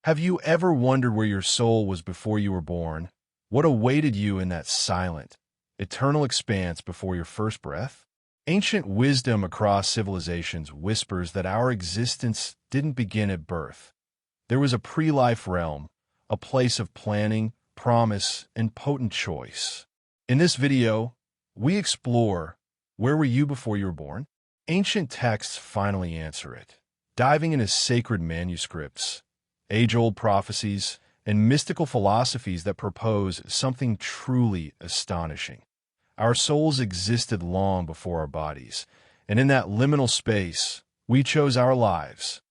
Have you ever wondered where your soul was before you were born? What awaited you in that silent, eternal expanse before your first breath? Ancient wisdom across civilizations whispers that our existence didn't begin at birth. There was a pre-life realm, a place of planning, promise, and potent choice. In this video, we explore, where were you before you were born? Ancient texts finally answer it, diving into sacred manuscripts, age-old prophecies, and mystical philosophies that propose something truly astonishing. Our souls existed long before our bodies, and in that liminal space, we chose our lives.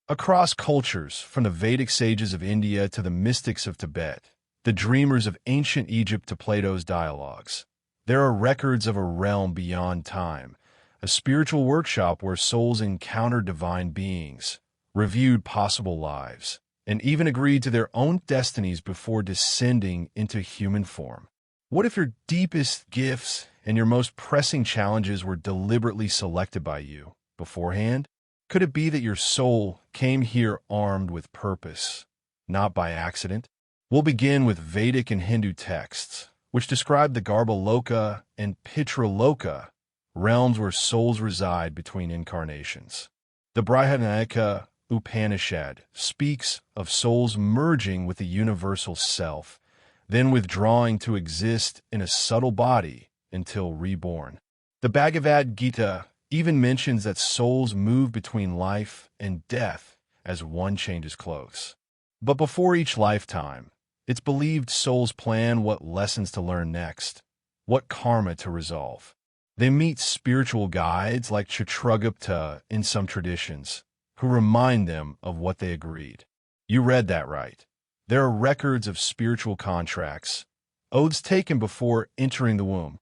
Across cultures, from the Vedic sages of India to the mystics of Tibet, the dreamers of ancient Egypt to Plato's dialogues, there are records of a realm beyond time, a spiritual workshop where souls encountered divine beings, reviewed possible lives, and even agreed to their own destinies before descending into human form. What if your deepest gifts and your most pressing challenges were deliberately selected by you beforehand? Could it be that your soul came here armed with purpose, not by accident? We'll begin with Vedic and Hindu texts, which describe the Garbhaloka and Pitraloka, realms where souls reside between incarnations. The Brihadaranyaka Upanishad speaks of souls merging with the universal self, then withdrawing to exist in a subtle body until reborn. The Bhagavad Gita even mentions that souls move between life and death as one changes clothes. But before each lifetime, it's believed souls plan what lessons to learn next, what karma to resolve. They meet spiritual guides like Chitragupta in some traditions, who remind them of what they agreed. You read that right. There are records of spiritual contracts, oaths taken before entering the womb.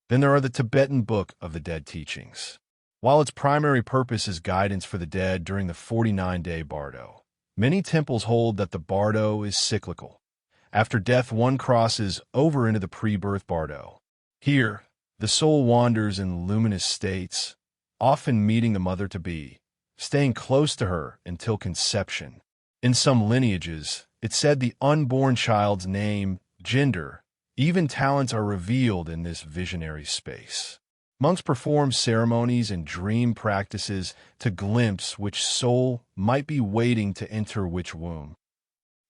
Then there are the Tibetan Book of the Dead teachings. While its primary purpose is guidance for the dead during the 49-day Bardo, many temples hold that the Bardo is cyclical. After death, one crosses over into the pre-birth Bardo. Here, the soul wanders in luminous states, often meeting the mother-to-be, staying close to her until conception. In some lineages, it's said the unborn child's name, gender, even talents are revealed in this visionary space. Monks perform ceremonies and dream practices to glimpse which soul might be waiting to enter which womb.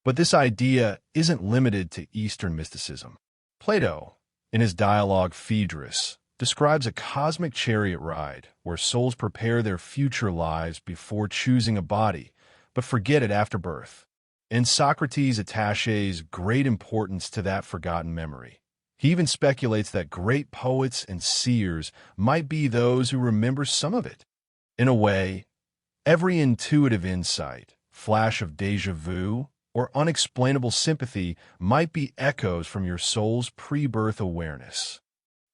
But this idea isn't limited to Eastern mysticism. Plato, in his dialogue Phaedrus, describes a cosmic chariot ride where souls prepare their future lives before choosing a body, but forget it after birth. And Socrates attaches great importance to that forgotten memory. He even speculates that great poets and seers might be those who remember some of it. In a way, every intuitive insight, flash of déjà vu, or unexplainable sympathy might be echoes from your soul's pre-birth awareness.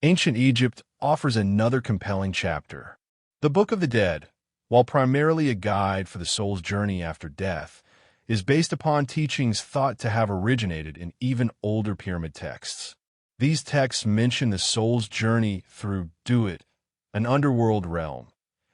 Ancient Egypt offers another compelling chapter. The Book of the Dead, while primarily a guide for the soul's journey after death, is based upon teachings thought to have originated in even older pyramid texts. These texts mention the soul's journey through Duat, an underworld realm,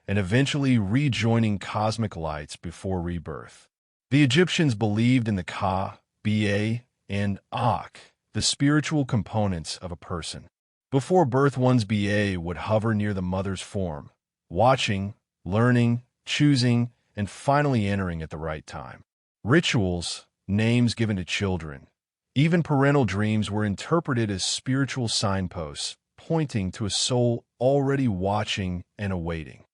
and eventually rejoining cosmic lights before rebirth. The Egyptians believed in the Ka, Ba, and Ak, the spiritual components of a person. Before birth, one's Ba would hover near the mother's form, watching, learning, choosing, and finally entering at the right time. Rituals, names given to children, even parental dreams were interpreted as spiritual signposts, pointing to a soul already watching and awaiting.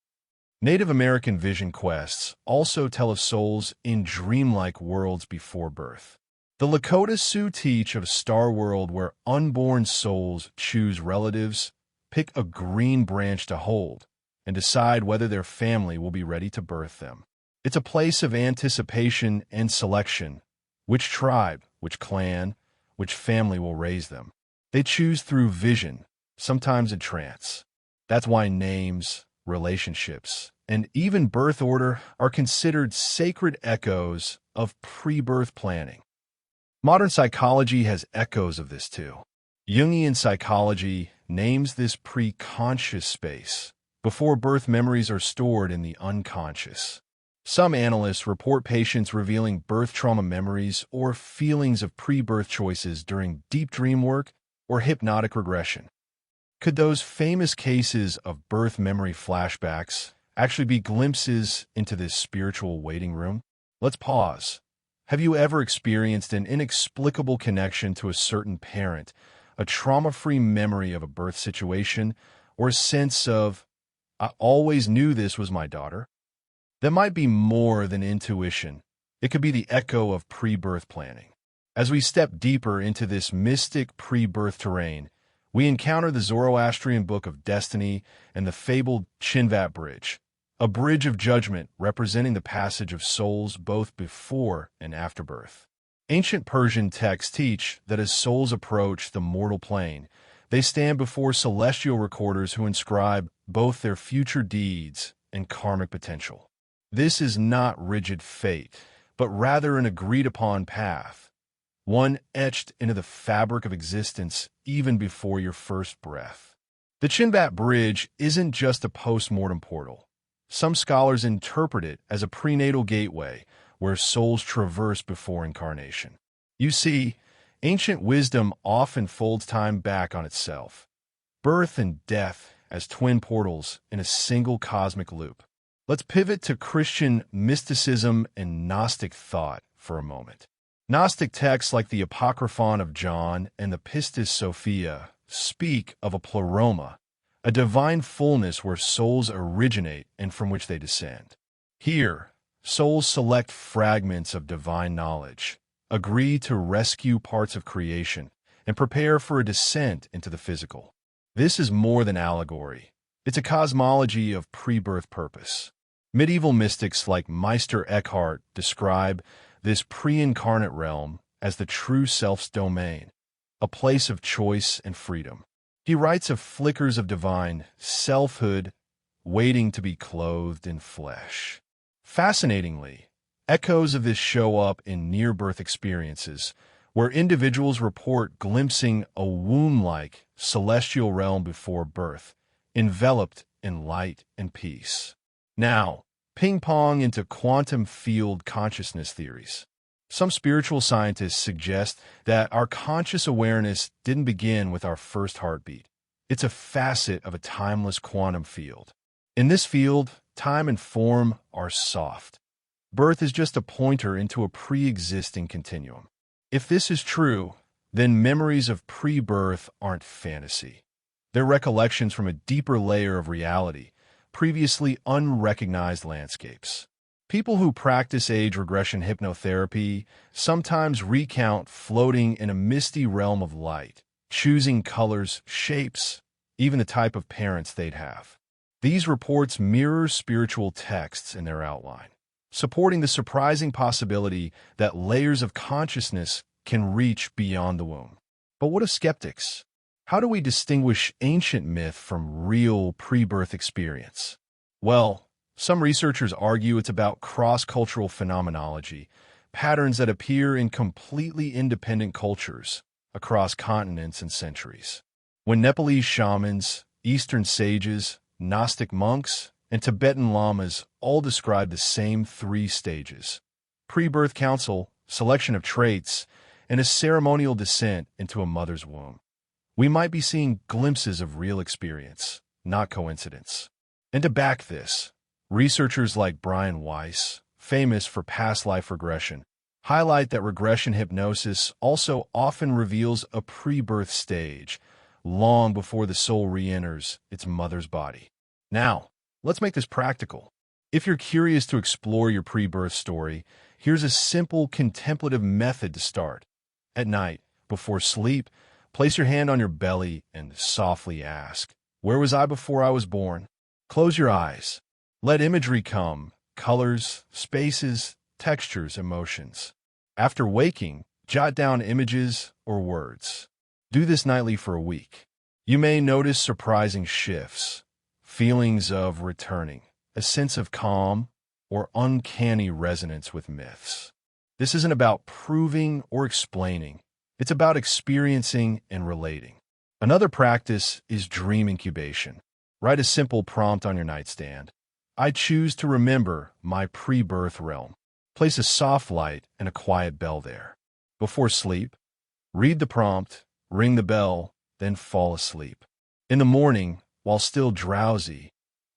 Native American vision quests also tell of souls in dreamlike worlds before birth. The Lakota Sioux teach of a star world where unborn souls choose relatives, pick a green branch to hold, and decide whether their family will be ready to birth them. It's a place of anticipation and selection. Which tribe, which clan, which family will raise them. They choose through vision, sometimes in trance. That's why names, relationships, and even birth order are considered sacred echoes of pre-birth planning. Modern psychology has echoes of this too. Jungian psychology names this pre-conscious space. Before birth, memories are stored in the unconscious. Some analysts report patients revealing birth trauma memories or feelings of pre-birth choices during deep dream work or hypnotic regression. Could those famous cases of birth memory flashbacks actually be glimpses into this spiritual waiting room? Let's pause. Have you ever experienced an inexplicable connection to a certain parent, a trauma-free memory of a birth situation, or a sense of, I always knew this was my daughter? That might be more than intuition. It could be the echo of pre-birth planning. As we step deeper into this mystic pre-birth terrain, we encounter the Zoroastrian Book of Destiny and the fabled Chinvat Bridge, a bridge of judgment representing the passage of souls both before and after birth. Ancient Persian texts teach that as souls approach the mortal plane, they stand before celestial recorders who inscribe both their future deeds and karmic potential. This is not rigid fate, but rather an agreed-upon path, one etched into the fabric of existence even before your first breath. The Chinvat Bridge isn't just a post-mortem portal. Some scholars interpret it as a prenatal gateway where souls traverse before incarnation. You see, ancient wisdom often folds time back on itself, birth and death as twin portals in a single cosmic loop. Let's pivot to Christian mysticism and Gnostic thought for a moment. Gnostic texts like the Apocryphon of John and the Pistis Sophia speak of a pleroma, a divine fullness where souls originate and from which they descend. Here, souls select fragments of divine knowledge, agree to rescue parts of creation, and prepare for a descent into the physical. This is more than allegory. It's a cosmology of pre-birth purpose. Medieval mystics like Meister Eckhart describe this pre-incarnate realm as the true self's domain, a place of choice and freedom. He writes of flickers of divine selfhood waiting to be clothed in flesh. Fascinatingly, echoes of this show up in near-birth experiences, where individuals report glimpsing a womb-like celestial realm before birth, enveloped in light and peace. Now, ping-pong into quantum field consciousness theories. Some spiritual scientists suggest that our conscious awareness didn't begin with our first heartbeat. It's a facet of a timeless quantum field. In this field, time and form are soft. Birth is just a pointer into a pre-existing continuum. If this is true, then memories of pre-birth aren't fantasy. They're recollections from a deeper layer of reality, previously unrecognized landscapes. People who practice age regression hypnotherapy sometimes recount floating in a misty realm of light, choosing colors, shapes, even the type of parents they'd have. These reports mirror spiritual texts in their outline, supporting the surprising possibility that layers of consciousness can reach beyond the womb. But what of skeptics? How do we distinguish ancient myth from real pre-birth experience? Well, some researchers argue it's about cross-cultural phenomenology, patterns that appear in completely independent cultures across continents and centuries. When Nepalese shamans, Eastern sages, Gnostic monks, and Tibetan lamas all describe the same three stages: pre-birth counsel, selection of traits, and a ceremonial descent into a mother's womb, we might be seeing glimpses of real experience, not coincidence. And to back this, researchers like Brian Weiss, famous for past life regression, highlight that regression hypnosis also often reveals a pre-birth stage, long before the soul re-enters its mother's body. Now, let's make this practical. If you're curious to explore your pre-birth story, here's a simple contemplative method to start. At night, before sleep, place your hand on your belly and softly ask, "Where was I before I was born?" Close your eyes. Let imagery come, colors, spaces, textures, emotions. After waking, jot down images or words. Do this nightly for a week. You may notice surprising shifts, feelings of returning, a sense of calm, or uncanny resonance with myths. This isn't about proving or explaining. It's about experiencing and relating. Another practice is dream incubation. Write a simple prompt on your nightstand. I choose to remember my pre-birth realm. Place a soft light and a quiet bell there. Before sleep, read the prompt, ring the bell, then fall asleep. In the morning, while still drowsy,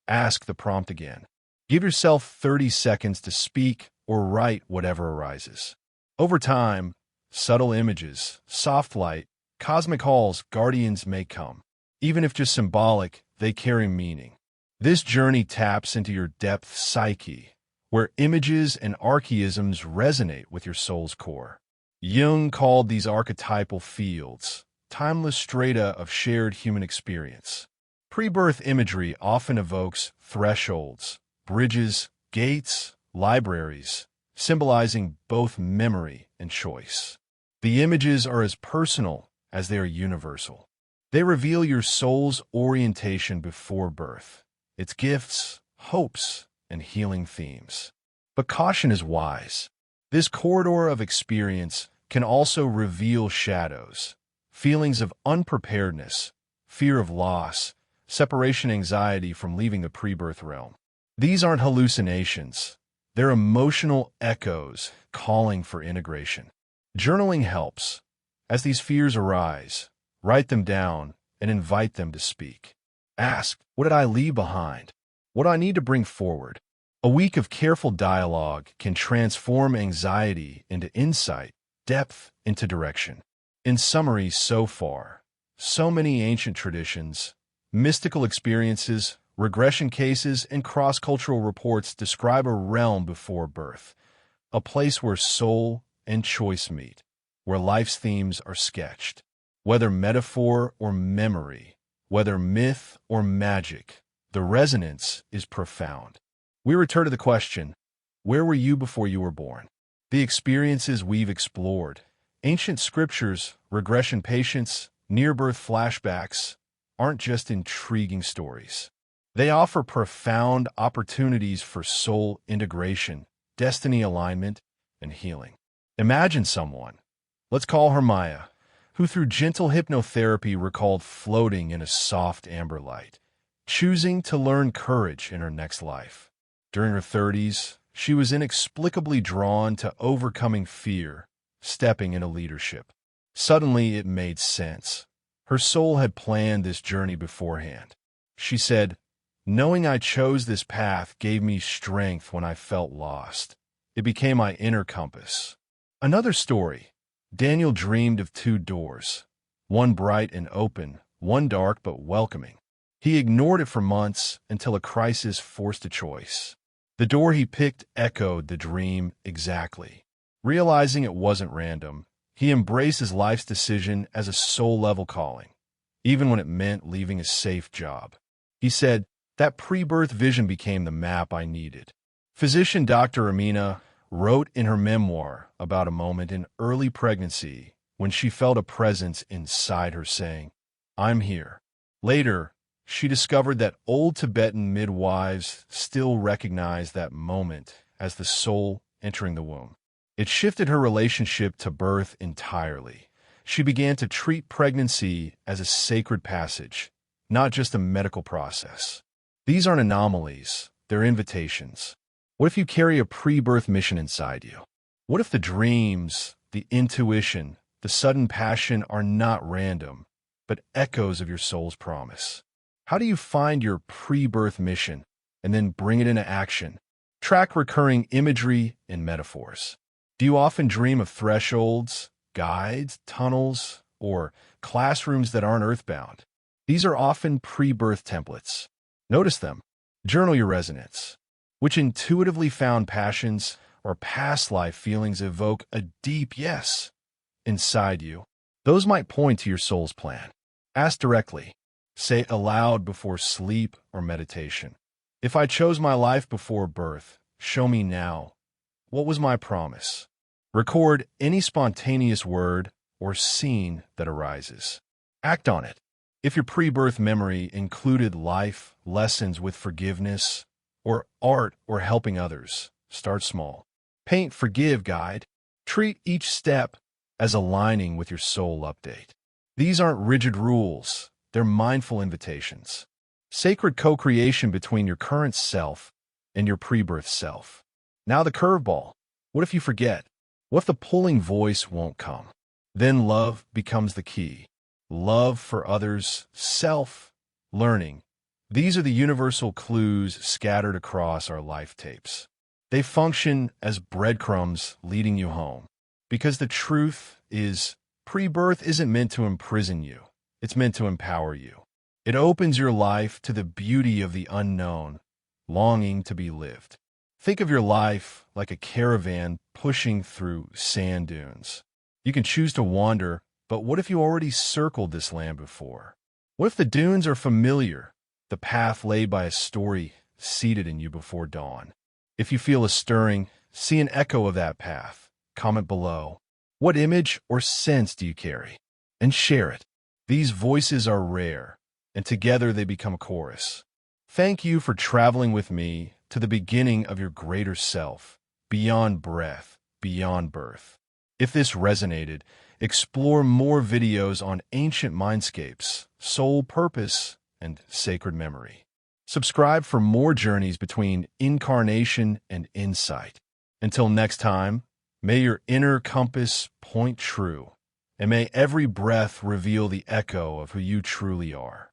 ask the prompt again. Give yourself 30 seconds to speak or write whatever arises. Over time, subtle images, soft light, cosmic halls, guardians may come. Even if just symbolic, they carry meaning. This journey taps into your depth psyche, where images and archaisms resonate with your soul's core. Jung called these archetypal fields, timeless strata of shared human experience. Pre-birth imagery often evokes thresholds, bridges, gates, libraries, symbolizing both memory and choice. The images are as personal as they are universal. They reveal your soul's orientation before birth, its gifts, hopes, and healing themes. But caution is wise. This corridor of experience can also reveal shadows, feelings of unpreparedness, fear of loss, separation anxiety from leaving the pre-birth realm. These aren't hallucinations. They're emotional echoes calling for integration. Journaling helps. As these fears arise, write them down and invite them to speak. Ask, what did I leave behind? What do I need to bring forward? A week of careful dialogue can transform anxiety into insight, depth into direction. In summary, so far, so many ancient traditions, mystical experiences, regression cases, and cross-cultural reports describe a realm before birth, a place where soul and choice meet, where life's themes are sketched. Whether metaphor or memory, whether myth or magic, the resonance is profound. We return to the question, where were you before you were born? The experiences we've explored, ancient scriptures, regression patients, near-birth flashbacks, aren't just intriguing stories. They offer profound opportunities for soul integration, destiny alignment, and healing. Imagine someone, let's call her Maya, who through gentle hypnotherapy recalled floating in a soft amber light, choosing to learn courage in her next life. During her 30s, she was inexplicably drawn to overcoming fear, stepping into leadership. Suddenly, it made sense. Her soul had planned this journey beforehand. She said, "Knowing I chose this path gave me strength when I felt lost. It became my inner compass." Another story. Daniel dreamed of two doors, one bright and open, one dark but welcoming. He ignored it for months until a crisis forced a choice. The door he picked echoed the dream exactly. Realizing it wasn't random, he embraced his life's decision as a soul-level calling, even when it meant leaving a safe job. He said, "That pre-birth vision became the map I needed." Physician Dr. Amina wrote in her memoir about a moment in early pregnancy when she felt a presence inside her saying, "I'm here." Later, she discovered that old Tibetan midwives still recognized that moment as the soul entering the womb. It shifted her relationship to birth entirely. She began to treat pregnancy as a sacred passage, not just a medical process. These aren't anomalies, they're invitations. What if you carry a pre-birth mission inside you? What if the dreams, the intuition, the sudden passion are not random, but echoes of your soul's promise? How do you find your pre-birth mission and then bring it into action? Track recurring imagery and metaphors. Do you often dream of thresholds, guides, tunnels, or classrooms that aren't earthbound? These are often pre-birth templates. Notice them. Journal your resonance. Which intuitively found passions or past life feelings evoke a deep yes inside you? Those might point to your soul's plan. Ask directly. Say aloud before sleep or meditation. If I chose my life before birth, show me now. What was my promise? Record any spontaneous word or scene that arises. Act on it. If your pre-birth memory included life, lessons with forgiveness, or art or helping others, start small. Paint Forgive Guide. Treat each step as aligning with your soul update. These aren't rigid rules, they're mindful invitations. Sacred co-creation between your current self and your pre-birth self. Now the curveball. What if you forget? What if the pulling voice won't come? Then love becomes the key. Love for others, self, learning. These are the universal clues scattered across our life tapes. They function as breadcrumbs leading you home. Because the truth is, pre-birth isn't meant to imprison you. It's meant to empower you. It opens your life to the beauty of the unknown, longing to be lived. Think of your life like a caravan pushing through sand dunes. You can choose to wander, but what if you already circled this land before? What if the dunes are familiar, the path laid by a story seated in you before dawn? If you feel a stirring, see an echo of that path. Comment below. What image or sense do you carry? And share it. These voices are rare, and together they become a chorus. Thank you for traveling with me to the beginning of your greater self, beyond breath, beyond birth. If this resonated, explore more videos on ancient mindscapes, soul purpose, and sacred memory. Subscribe for more journeys between incarnation and insight. Until next time, may your inner compass point true, and may every breath reveal the echo of who you truly are.